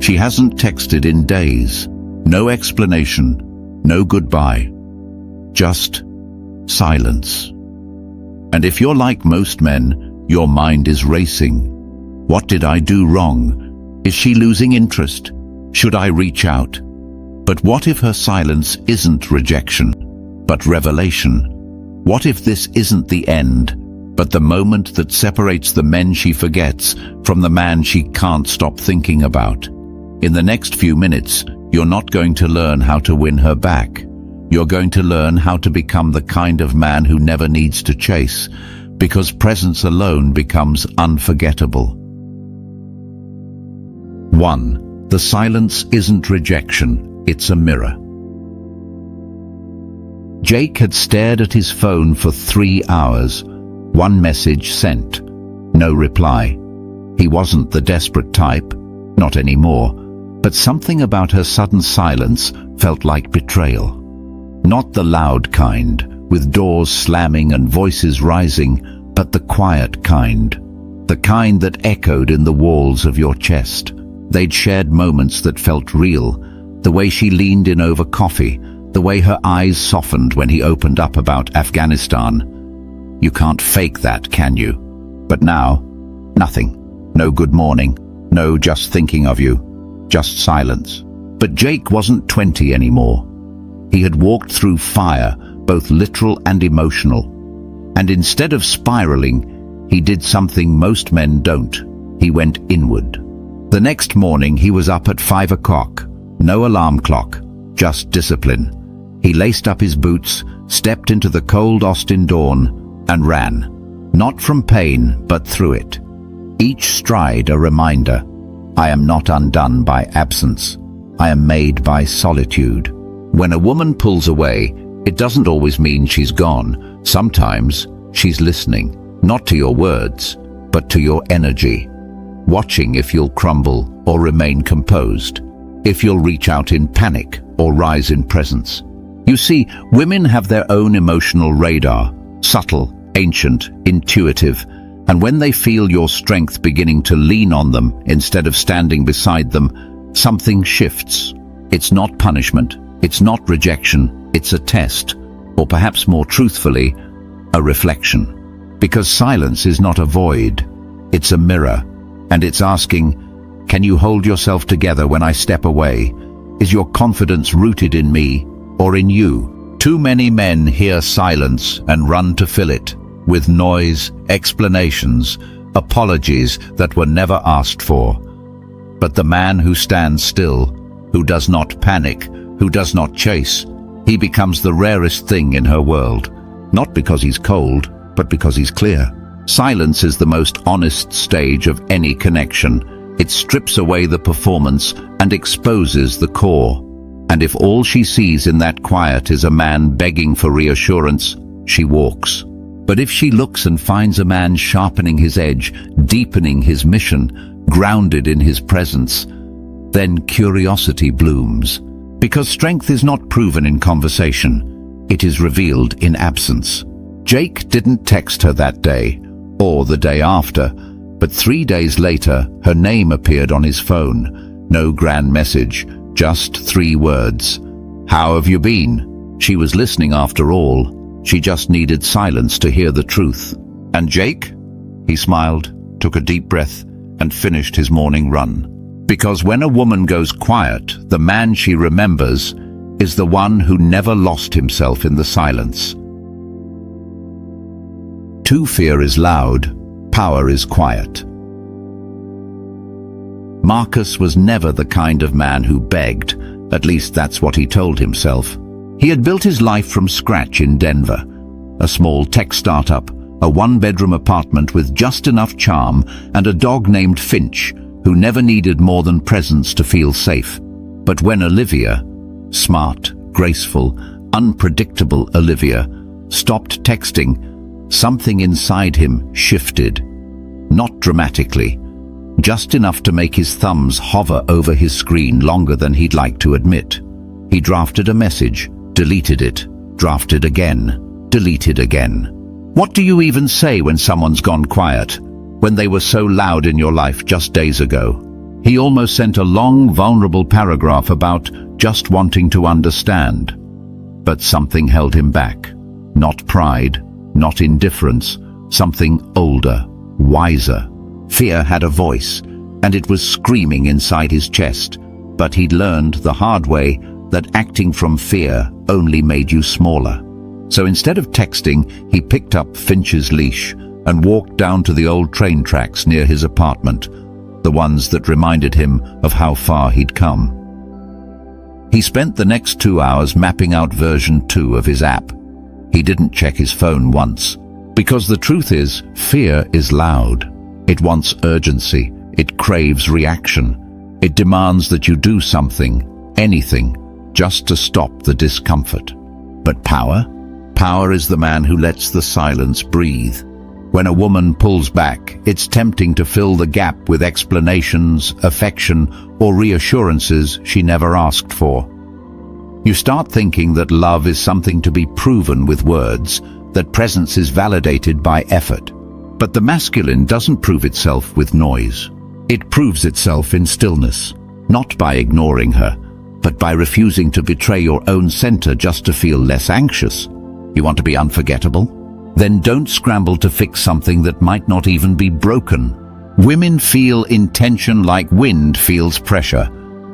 She hasn't texted in days. No explanation, no goodbye. Just silence. And if you're like most men, your mind is racing. What did I do wrong? Is she losing interest? Should I reach out? But what if her silence isn't rejection, but revelation? What if this isn't the end, but the moment that separates the men she forgets from the man she can't stop thinking about? In the next few minutes, you're not going to learn how to win her back. You're going to learn how to become the kind of man who never needs to chase, because presence alone becomes unforgettable. 1. The silence isn't rejection, it's a mirror. Jake had stared at his phone for 3 hours. One message sent. No reply. He wasn't the desperate type, not anymore, but something about her sudden silence felt like betrayal. Not the loud kind, with doors slamming and voices rising, but the quiet kind. The kind that echoed in the walls of your chest. They'd shared moments that felt real. The way she leaned in over coffee, the way her eyes softened when he opened up about Afghanistan. You can't fake that, can you? But now, nothing. No good morning. No just thinking of you. Just silence. But Jake wasn't 20 anymore. He had walked through fire, both literal and emotional. And instead of spiraling, he did something most men don't. He went inward. The next morning he was up at 5 o'clock. No alarm clock, just discipline. He laced up his boots, stepped into the cold Austin dawn, and ran. Not from pain, but through it. Each stride a reminder. I am not undone by absence. I am made by solitude. When a woman pulls away, it doesn't always mean she's gone. Sometimes she's listening, not to your words, but to your energy. Watching if you'll crumble or remain composed. If you'll reach out in panic or rise in presence. You see, women have their own emotional radar, subtle, ancient, intuitive, and when they feel your strength beginning to lean on them instead of standing beside them, something shifts. It's not punishment, it's not rejection, it's a test, or perhaps more truthfully, a reflection. Because silence is not a void, it's a mirror, and it's asking, can you hold yourself together when I step away? Is your confidence rooted in me or in you? Too many men hear silence and run to fill it with noise, explanations, apologies that were never asked for. But the man who stands still, who does not panic, who does not chase, he becomes the rarest thing in her world. Not because he's cold, but because he's clear. Silence is the most honest stage of any connection. It strips away the performance and exposes the core. And if all she sees in that quiet is a man begging for reassurance, she walks. But if she looks and finds a man sharpening his edge, deepening his mission, grounded in his presence, then curiosity blooms. Because strength is not proven in conversation, it is revealed in absence. Jake didn't text her that day, or the day after, but 3 days later, her name appeared on his phone. No grand message, just 3 words. How have you been? She was listening after all. She just needed silence to hear the truth. And Jake? He smiled, took a deep breath, and finished his morning run. Because when a woman goes quiet, the man she remembers is the one who never lost himself in the silence. 2. Fear is loud, power is quiet. Marcus was never the kind of man who begged, at least that's what he told himself. He had built his life from scratch in Denver, a small tech startup, a 1-bedroom apartment with just enough charm, and a dog named Finch, who never needed more than presence to feel safe. But when Olivia, smart, graceful, unpredictable Olivia, stopped texting, something inside him shifted. Not dramatically, just enough to make his thumbs hover over his screen longer than he'd like to admit. He drafted a message, deleted it, drafted again, deleted again. What do you even say when someone's gone quiet, when they were so loud in your life just days ago? He almost sent a long, vulnerable paragraph about just wanting to understand. But something held him back. Not pride, not indifference, something older, wiser. Fear had a voice, and it was screaming inside his chest. But he'd learned the hard way that acting from fear only made you smaller. So instead of texting, he picked up Finch's leash and walked down to the old train tracks near his apartment, the ones that reminded him of how far he'd come. He spent the next 2 hours mapping out version 2 of his app. He didn't check his phone once, because the truth is, fear is loud. It wants urgency. It craves reaction. It demands that you do something, anything, just to stop the discomfort. But power? Power is the man who lets the silence breathe. When a woman pulls back, it's tempting to fill the gap with explanations, affection, or reassurances she never asked for. You start thinking that love is something to be proven with words, that presence is validated by effort. But the masculine doesn't prove itself with noise. It proves itself in stillness, not by ignoring her, but by refusing to betray your own center just to feel less anxious. You want to be unforgettable? Then don't scramble to fix something that might not even be broken. Women feel intention like wind feels pressure.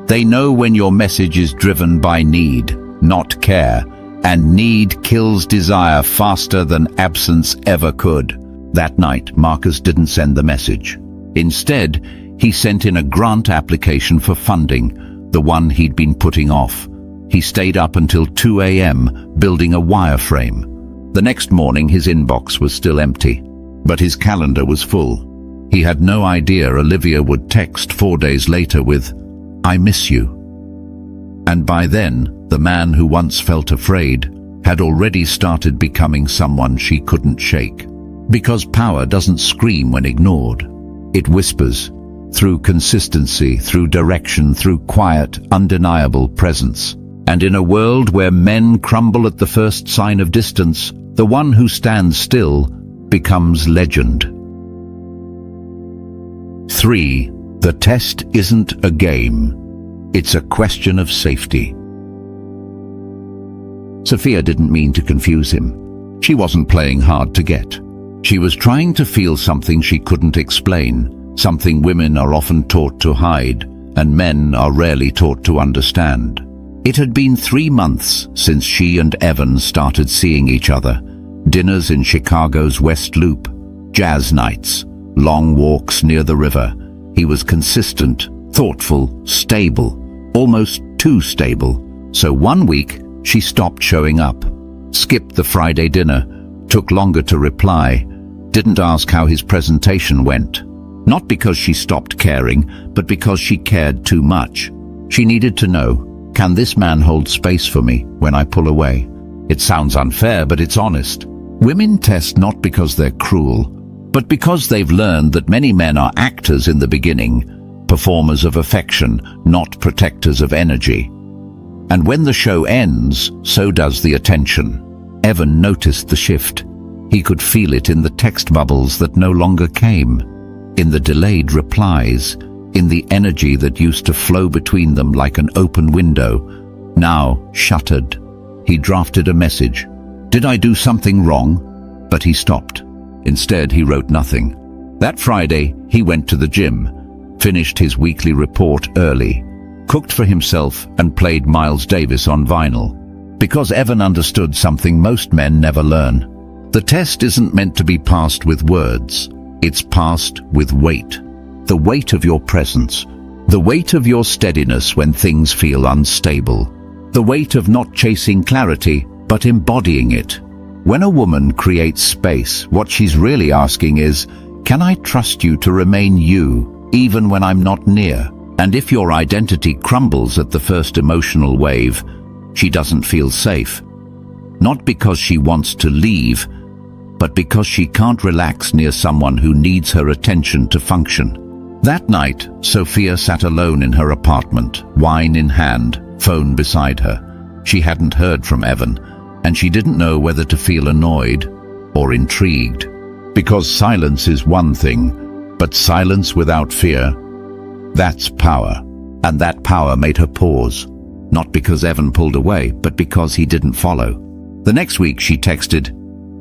They know when your message is driven by need, not care, and need kills desire faster than absence ever could. That night, Marcus didn't send the message. Instead, he sent in a grant application for funding, the one he'd been putting off. He stayed up until 2 a.m. building a wireframe. The next morning, his inbox was still empty, but his calendar was full. He had no idea Olivia would text 4 days later with, "I miss you." And by then, the man who once felt afraid had already started becoming someone she couldn't shake. Because power doesn't scream when ignored. It whispers, through consistency, through direction, through quiet, undeniable presence. And in a world where men crumble at the first sign of distance, the one who stands still becomes legend. 3. The test isn't a game. It's a question of safety. Sophia didn't mean to confuse him. She wasn't playing hard to get. She was trying to feel something she couldn't explain, something women are often taught to hide, and men are rarely taught to understand. It had been 3 months since she and Evan started seeing each other. Dinners in Chicago's West Loop, jazz nights, long walks near the river. He was consistent, thoughtful, stable, almost too stable. So one week, she stopped showing up, skipped the Friday dinner, took longer to reply, didn't ask how his presentation went. Not because she stopped caring, but because she cared too much. She needed to know, can this man hold space for me when I pull away? It sounds unfair, but it's honest. Women test not because they're cruel, but because they've learned that many men are actors in the beginning, performers of affection, not protectors of energy. And when the show ends, so does the attention. Evan noticed the shift. He could feel it in the text bubbles that no longer came, in the delayed replies, in the energy that used to flow between them like an open window, now shuttered. He drafted a message. Did I do something wrong? But he stopped. Instead, he wrote nothing. That Friday, he went to the gym, finished his weekly report early, cooked for himself and played Miles Davis on vinyl. Because Evan understood something most men never learn. The test isn't meant to be passed with words. It's passed with weight. The weight of your presence. The weight of your steadiness when things feel unstable. The weight of not chasing clarity, but embodying it. When a woman creates space, what she's really asking is, can I trust you to remain you, even when I'm not near? And if your identity crumbles at the first emotional wave, she doesn't feel safe. Not because she wants to leave, but because she can't relax near someone who needs her attention to function. That night, Sophia sat alone in her apartment, wine in hand, phone beside her. She hadn't heard from Evan, and she didn't know whether to feel annoyed or intrigued. Because silence is one thing, but silence without fear That's power. And that power made her pause. Not because Evan pulled away, but because he didn't follow. The next week she texted,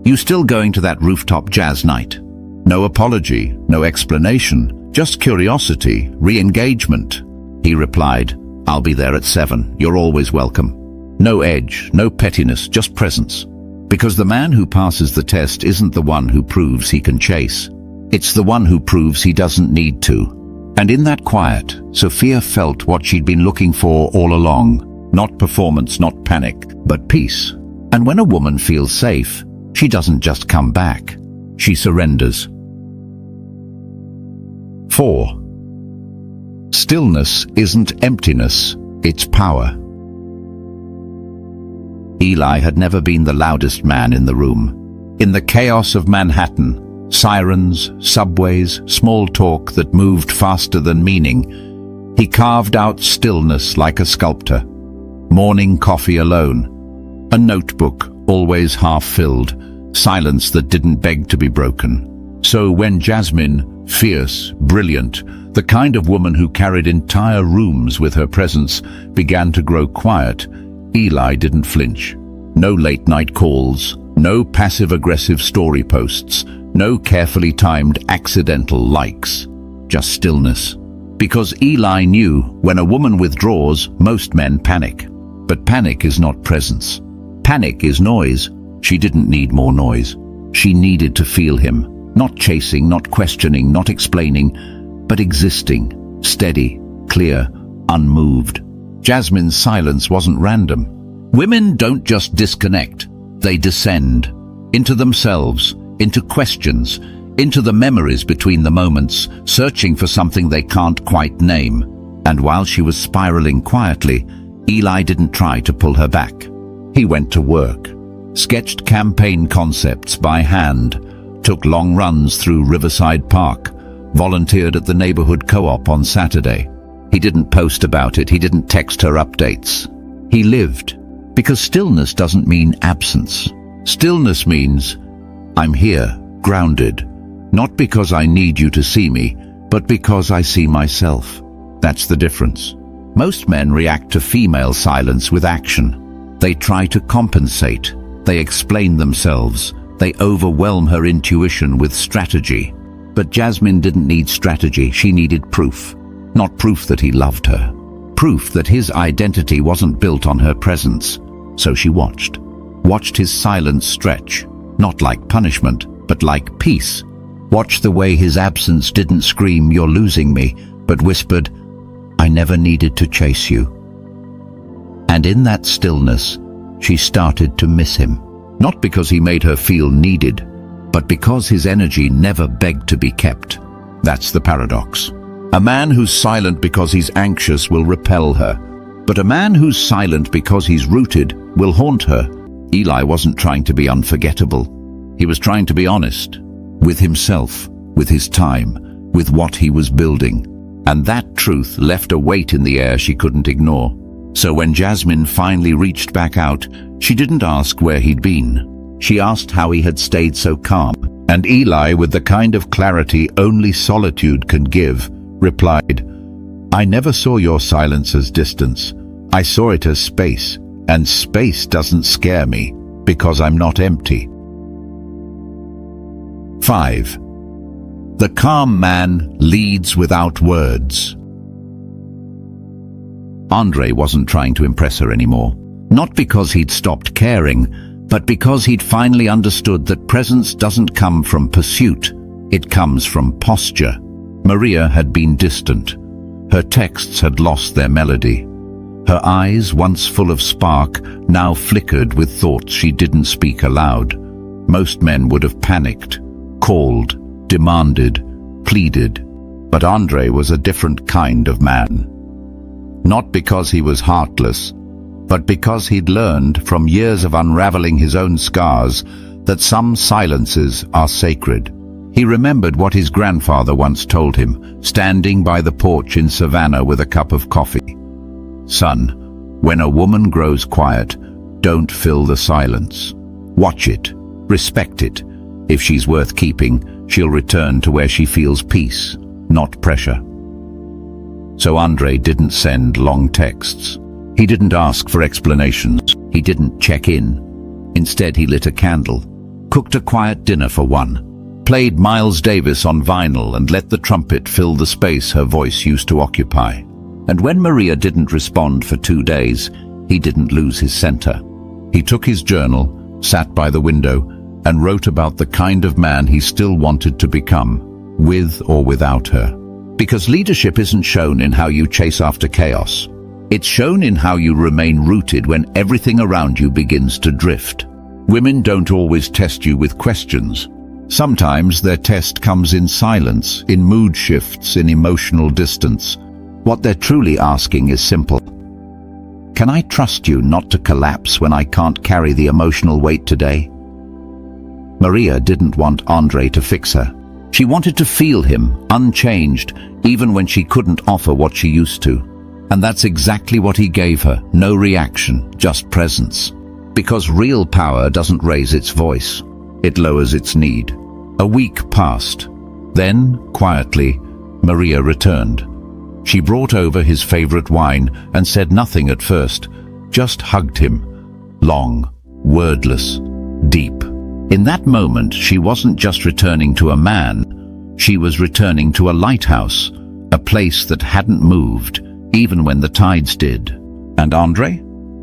"You still going to that rooftop jazz night?" No apology, no explanation, just curiosity, re-engagement. He replied, "I'll be there at 7. You're always welcome." No edge, no pettiness, just presence. Because the man who passes the test isn't the one who proves he can chase. It's the one who proves he doesn't need to. And in that quiet, Sophia felt what she'd been looking for all along. Not performance, not panic, but peace. And when a woman feels safe, she doesn't just come back. She surrenders. 4. Stillness isn't emptiness, it's power. Eli had never been the loudest man in the room. In the chaos of Manhattan, sirens, subways, small talk that moved faster than meaning, he carved out stillness like a sculptor. Morning coffee alone, a notebook always half-filled, silence that didn't beg to be broken. So when Jasmine, fierce, brilliant, the kind of woman who carried entire rooms with her presence, began to grow quiet, Eli didn't flinch. No late-night calls, no passive-aggressive story posts, no carefully timed accidental likes. Just stillness. Because Eli knew when a woman withdraws, most men panic. But panic is not presence. Panic is noise. She didn't need more noise. She needed to feel him. Not chasing, not questioning, not explaining, but existing, steady, clear, unmoved. Jasmine's silence wasn't random. Women don't just disconnect. They descend. Into themselves, into questions, into the memories between the moments, searching for something they can't quite name. And while she was spiraling quietly, Eli didn't try to pull her back. He went to work, sketched campaign concepts by hand, took long runs through Riverside Park, volunteered at the neighborhood co-op on Saturday. He didn't post about it, he didn't text her updates. He lived, because stillness doesn't mean absence. Stillness means, I'm here, grounded, not because I need you to see me, but because I see myself. That's the difference. Most men react to female silence with action. They try to compensate. They explain themselves. They overwhelm her intuition with strategy. But Jasmine didn't need strategy. She needed proof. Not proof that he loved her. Proof that his identity wasn't built on her presence. So she watched. Watched his silence stretch. Not like punishment, but like peace. Watched the way his absence didn't scream, "You're losing me," but whispered, "I never needed to chase you." And in that stillness, she started to miss him. Not because he made her feel needed, but because his energy never begged to be kept. That's the paradox. A man who's silent because he's anxious will repel her, but a man who's silent because he's rooted will haunt her. Eli wasn't trying to be unforgettable. He was trying to be honest, with himself, with his time, with what he was building. And that truth left a weight in the air she couldn't ignore. So when Jasmine finally reached back out, she didn't ask where he'd been. She asked how he had stayed so calm. And Eli, with the kind of clarity only solitude can give, replied, "I never saw your silence as distance. I saw it as space, and space doesn't scare me, because I'm not empty." 5. The calm man leads without words. Andre wasn't trying to impress her anymore. Not because he'd stopped caring, but because he'd finally understood that presence doesn't come from pursuit, it comes from posture. Maria had been distant. Her texts had lost their melody. Her eyes, once full of spark, now flickered with thoughts she didn't speak aloud. Most men would have panicked, called, demanded, pleaded. But Andre was a different kind of man. Not because he was heartless, but because he'd learned from years of unraveling his own scars that some silences are sacred. He remembered what his grandfather once told him, standing by the porch in Savannah with a cup of coffee. "Son, when a woman grows quiet, don't fill the silence. Watch it, respect it. If she's worth keeping, she'll return to where she feels peace, not pressure." So Andre didn't send long texts. He didn't ask for explanations. He didn't check in. Instead, he lit a candle, cooked a quiet dinner for one, played Miles Davis on vinyl and let the trumpet fill the space her voice used to occupy. And when Maria didn't respond for 2 days, he didn't lose his center. He took his journal, sat by the window, and wrote about the kind of man he still wanted to become, with or without her. Because leadership isn't shown in how you chase after chaos. It's shown in how you remain rooted when everything around you begins to drift. Women don't always test you with questions. Sometimes their test comes in silence, in mood shifts, in emotional distance. What they're truly asking is simple. Can I trust you not to collapse when I can't carry the emotional weight today? Maria didn't want Andre to fix her. She wanted to feel him, unchanged, even when she couldn't offer what she used to. And that's exactly what he gave her. No reaction, just presence. Because real power doesn't raise its voice. It lowers its need. A week passed. Then, quietly, Maria returned. She brought over his favorite wine and said nothing at first, just hugged him. Long, wordless, deep. In that moment, she wasn't just returning to a man. She was returning to a lighthouse, a place that hadn't moved, even when the tides did. And Andre?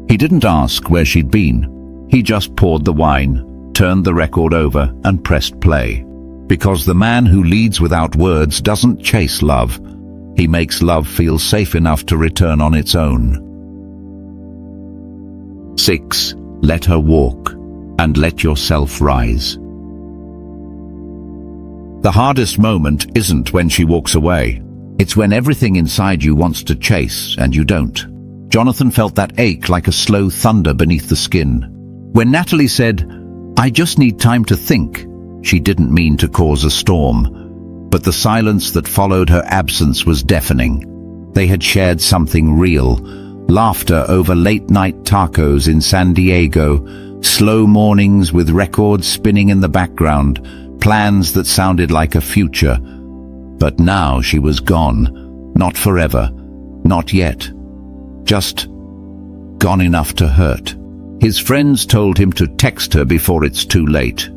He didn't ask where she'd been. He just poured the wine, turned the record over, and pressed play. Because the man who leads without words doesn't chase love. He makes love feel safe enough to return on its own. 6. Let her walk, and let yourself rise. The hardest moment isn't when she walks away. It's when everything inside you wants to chase and you don't. Jonathan felt that ache like a slow thunder beneath the skin. When Natalie said, "I just need time to think," she didn't mean to cause a storm. But the silence that followed her absence was deafening. They had shared something real. Laughter over late-night tacos in San Diego, slow mornings with records spinning in the background, plans that sounded like a future. But now she was gone. Not forever. Not yet. Just gone enough to hurt. His friends told him to text her before it's too late.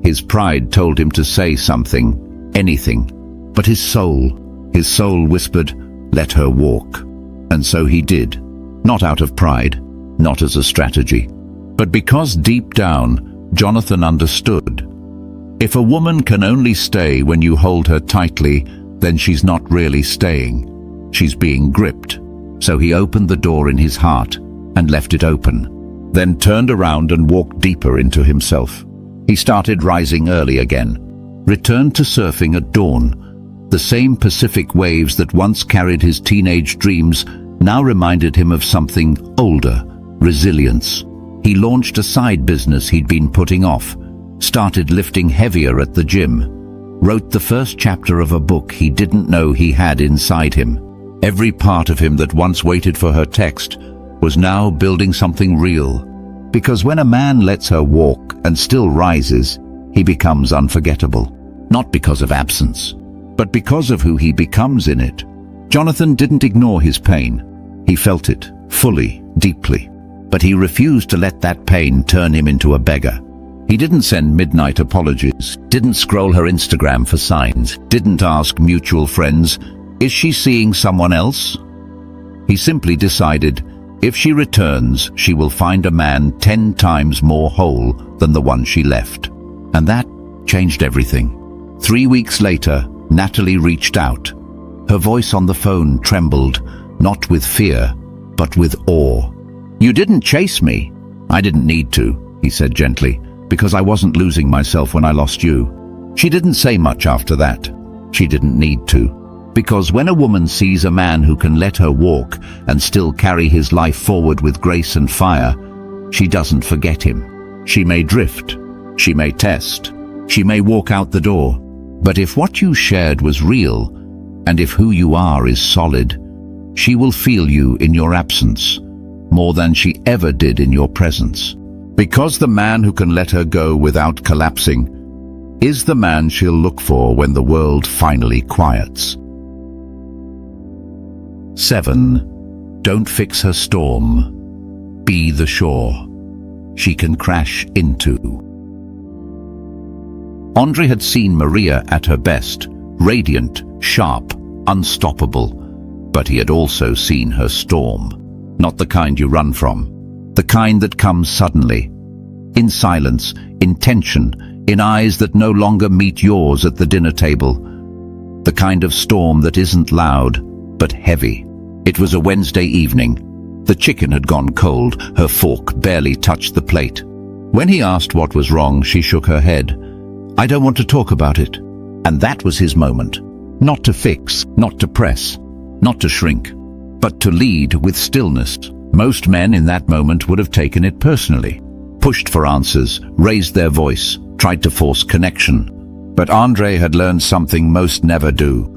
His pride told him to say something, anything. But his soul whispered, "Let her walk." And so he did. Not out of pride, not as a strategy, but because deep down, Jonathan understood. If a woman can only stay when you hold her tightly, then she's not really staying. She's being gripped. So he opened the door in his heart and left it open, then turned around and walked deeper into himself. He started rising early again, returned to surfing at dawn. The same Pacific waves that once carried his teenage dreams now reminded him of something older, resilience. He launched a side business he'd been putting off, started lifting heavier at the gym, wrote the first chapter of a book he didn't know he had inside him. Every part of him that once waited for her text was now building something real. Because when a man lets her walk and still rises, he becomes unforgettable. Not because of absence, but because of who he becomes in it. Jonathan didn't ignore his pain. He felt it, fully, deeply. But he refused to let that pain turn him into a beggar. He didn't send midnight apologies, didn't scroll her Instagram for signs, didn't ask mutual friends, "Is she seeing someone else?" He simply decided, if she returns, she will find a man 10 times more whole than the one she left. And that changed everything. 3 weeks later, Natalie reached out. Her voice on the phone trembled, not with fear, but with awe. "You didn't chase me." "I didn't need to," he said gently, "because I wasn't losing myself when I lost you." She didn't say much after that. She didn't need to. Because when a woman sees a man who can let her walk and still carry his life forward with grace and fire, she doesn't forget him. She may drift, she may test, she may walk out the door. But if what you shared was real, and if who you are is solid, she will feel you in your absence, more than she ever did in your presence. Because the man who can let her go without collapsing is the man she'll look for when the world finally quiets. 7. Don't fix her storm. Be the shore she can crash into. Andre had seen Maria at her best, radiant, sharp, unstoppable, but he had also seen her storm. Not the kind you run from, the kind that comes suddenly, in silence, in tension, in eyes that no longer meet yours at the dinner table. The kind of storm that isn't loud, but heavy. It was a Wednesday evening. The chicken had gone cold, her fork barely touched the plate. When he asked what was wrong, she shook her head. "I don't want to talk about it." And that was his moment. Not to fix, not to press, not to shrink, but to lead with stillness. Most men in that moment would have taken it personally, pushed for answers, raised their voice, tried to force connection. But Andre had learned something most never do.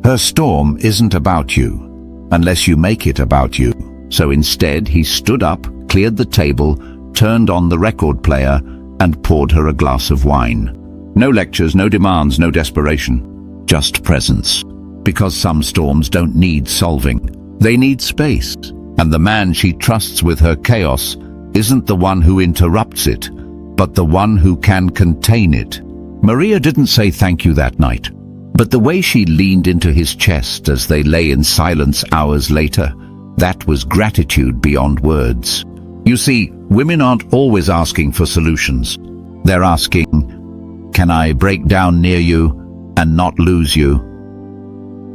Her storm isn't about you, unless you make it about you. So instead, he stood up, cleared the table, turned on the record player, and poured her a glass of wine. No lectures, no demands, no desperation. Just presence. Because some storms don't need solving. They need space. And the man she trusts with her chaos isn't the one who interrupts it, but the one who can contain it. Maria didn't say thank you that night, but the way she leaned into his chest as they lay in silence hours later, that was gratitude beyond words. You see, women aren't always asking for solutions. They're asking, can I break down near you and not lose you?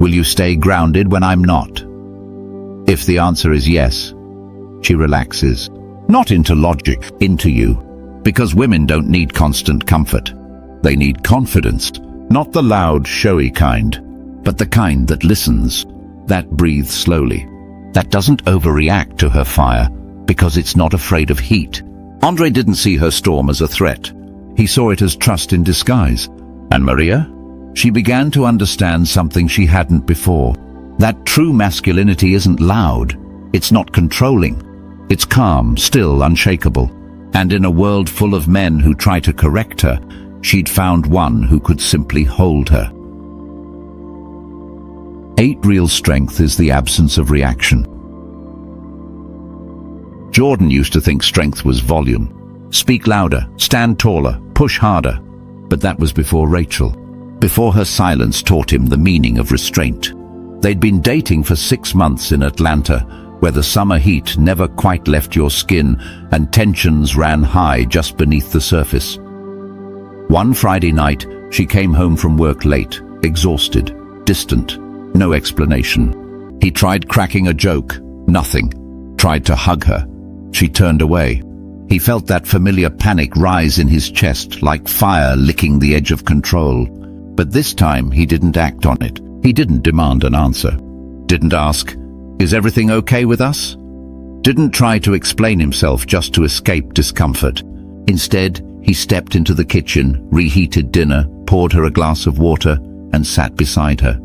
Will you stay grounded when I'm not? If the answer is yes, she relaxes. Not into logic, into you. Because women don't need constant comfort. They need confidence. Not the loud, showy kind, but the kind that listens, that breathes slowly, that doesn't overreact to her fire because it's not afraid of heat. Andre didn't see her storm as a threat. He saw it as trust in disguise. And Maria? She began to understand something she hadn't before. That true masculinity isn't loud. It's not controlling. It's calm, still, unshakable. And in a world full of men who try to correct her, she'd found one who could simply hold her. 8. Real strength is the absence of reaction. Jordan used to think strength was volume. Speak louder, stand taller, push harder. But that was before Rachel. Before her silence taught him the meaning of restraint. They'd been dating for 6 months in Atlanta, where the summer heat never quite left your skin and tensions ran high just beneath the surface. One Friday night, she came home from work late, exhausted, distant, no explanation. He tried cracking a joke, nothing. Tried to hug her. She turned away. He felt that familiar panic rise in his chest like fire licking the edge of control. But this time he didn't act on it. He didn't demand an answer. Didn't ask, "Is everything okay with us?" Didn't try to explain himself just to escape discomfort. Instead, he stepped into the kitchen, reheated dinner, poured her a glass of water, and sat beside her,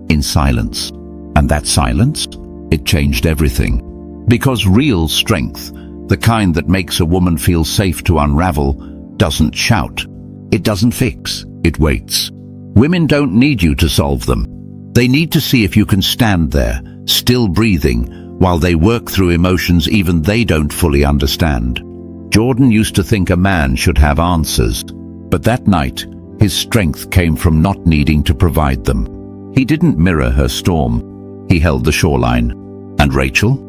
in silence. And that silence? It changed everything. Because real strength, the kind that makes a woman feel safe to unravel, doesn't shout. It doesn't fix. It waits. Women don't need you to solve them. They need to see if you can stand there, still breathing, while they work through emotions even they don't fully understand. Jordan used to think a man should have answers, but that night, his strength came from not needing to provide them. He didn't mirror her storm. He held the shoreline. And Rachel?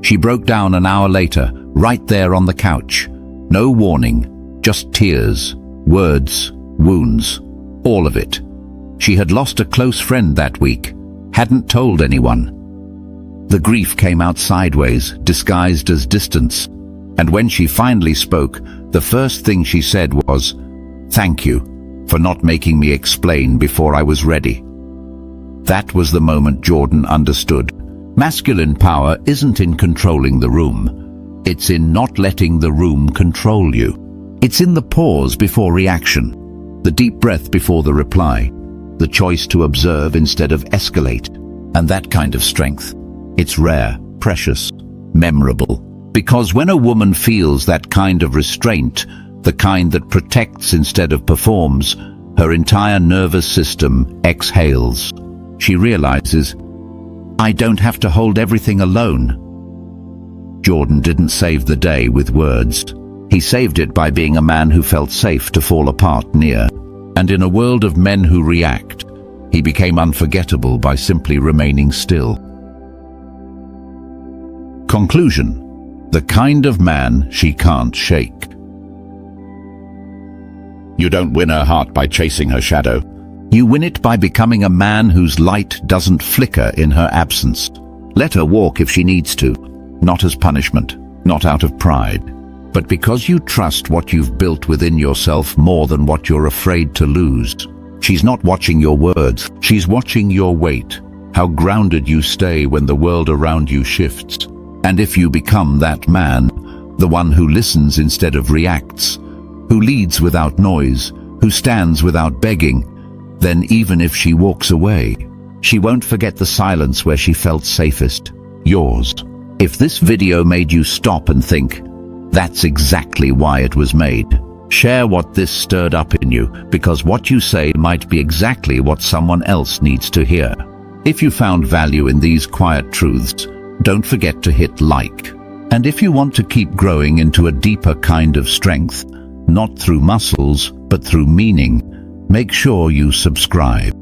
She broke down an hour later, right there on the couch. No warning, just tears, words, wounds, all of it. She had lost a close friend that week, hadn't told anyone. The grief came out sideways, disguised as distance. And when she finally spoke, the first thing she said was, "Thank you for not making me explain before I was ready." That was the moment Jordan understood. Masculine power isn't in controlling the room. It's in not letting the room control you. It's in the pause before reaction, the deep breath before the reply, the choice to observe instead of escalate. And that kind of strength, it's rare, precious, memorable. Because when a woman feels that kind of restraint, the kind that protects instead of performs, her entire nervous system exhales. She realizes, I don't have to hold everything alone. Jordan didn't save the day with words. He saved it by being a man who felt safe to fall apart near. And in a world of men who react, he became unforgettable by simply remaining still. Conclusion: the kind of man she can't shake. You don't win her heart by chasing her shadow. You win it by becoming a man whose light doesn't flicker in her absence. Let her walk if she needs to, not as punishment, not out of pride, but because you trust what you've built within yourself more than what you're afraid to lose. She's not watching your words, she's watching your weight, how grounded you stay when the world around you shifts. And if you become that man, the one who listens instead of reacts, who leads without noise, who stands without begging, then even if she walks away, she won't forget the silence where she felt safest, yours. If this video made you stop and think, that's exactly why it was made. Share what this stirred up in you, because what you say might be exactly what someone else needs to hear. If you found value in these quiet truths, don't forget to hit like. And if you want to keep growing into a deeper kind of strength, not through muscles, but through meaning, make sure you subscribe.